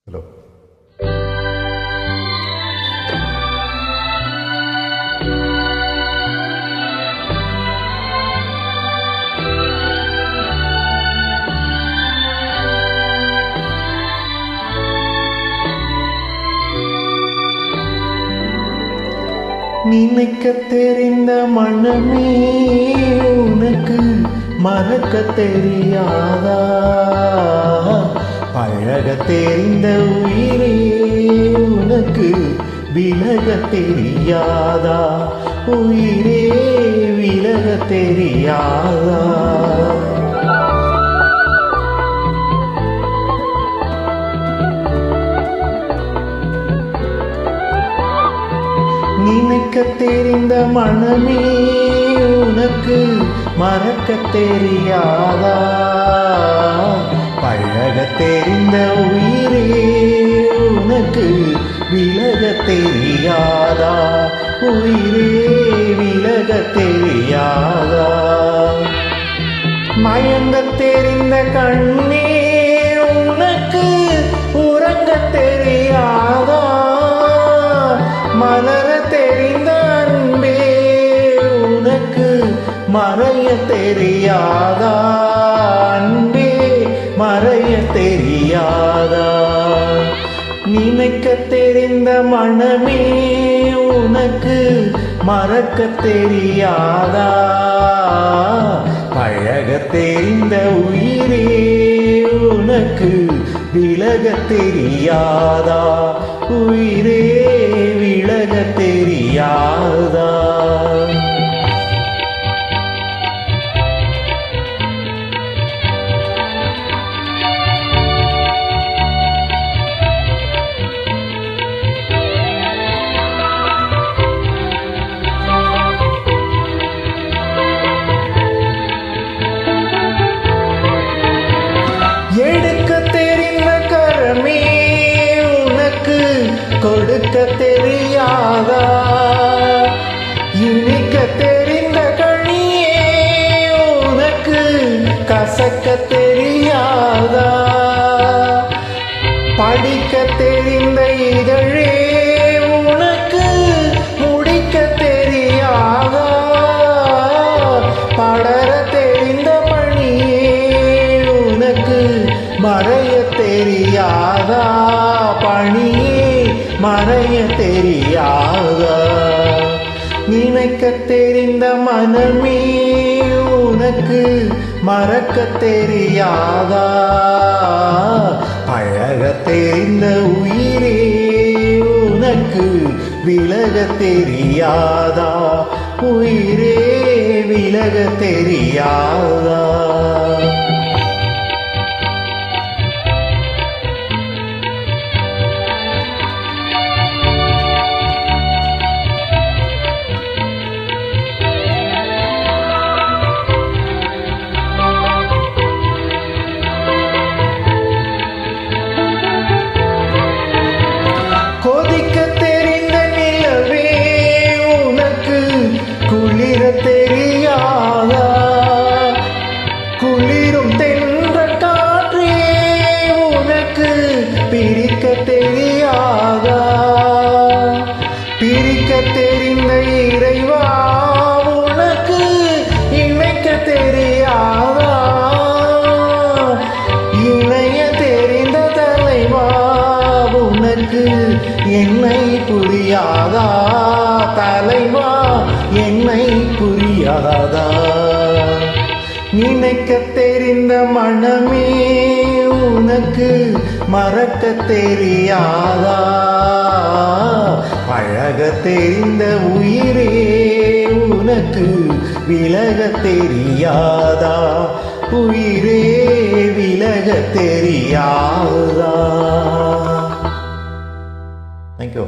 Hello. நினைக்க தெரிந்த மனமே உனக்கு மறக்க தெரியாதா? பழக தெரிந்த உயிரே உனக்கு விலக தெரியாதா? உயிரே விலக தெரியாதா? நினைக்க தெரிந்த மனமே உனக்கு மறக்க தெரியாதா? பழக தெரிந்த உயிரே உனக்கு விலக தெரியாதா? உயிரே விலக தெரியாதா? மயங்க தெரிந்த கண்ணே உனக்கு உறங்க தெரியாதா? மலர தெரிந்த அன்பே உனக்கு மறைய தெரியாதா? அன்பே மறைய தெரியாதா? நினைக்க தெரிந்த மனமே உனக்கு மறக்க தெரியாதா? பழக தெரிந்த உயிரே உனக்கு விலக தெரியாதா? உயிரே விலக தெரியாதா? எடுக்க தெரிந்த கரமே உனக்கு கொடுக்க தெரியாதா? இனிக்க தெரிந்த கனியே உனக்கு கசக்க தெரியாதா? படிக்க தெரிந்த இதழே உனக்கு முடிக்க தெரியாதா? படர தெரிந்த பணியே உனக்கு மறைய தெரியாதா? பணியே மறைய தெரியாதா? நினைக்க தெரிந்த மனமே உனக்கு மறக்க தெரியாதா? பழக தெரிந்த உயிரே உனக்கு விலக தெரியாதா? உயிரே விலக தெரியாதா? கொதிக்க தெரிந்த நிலவே உனக்கு குளிர தெரியாதா? குளிரும் தென்ற காற்றே உனக்கு பிரிக்க தெரியாதா? பிரிக்க தெரிந்த இறைவா உனக்கு இணைக்க தெரியாதா? இணைய தெரிந்த தலைவா உனக்கு என்னை புரியாதா? தலைவா என்னை புரியாதா? நினைக்க தெரிந்த மனமே உனக்கு மறக்க தெரியாதா? பழக தெரிந்த உயிரே உனக்கு விலக தெரியாதா? உயிரே விலக தெரியாதா? தேங்க்யூ.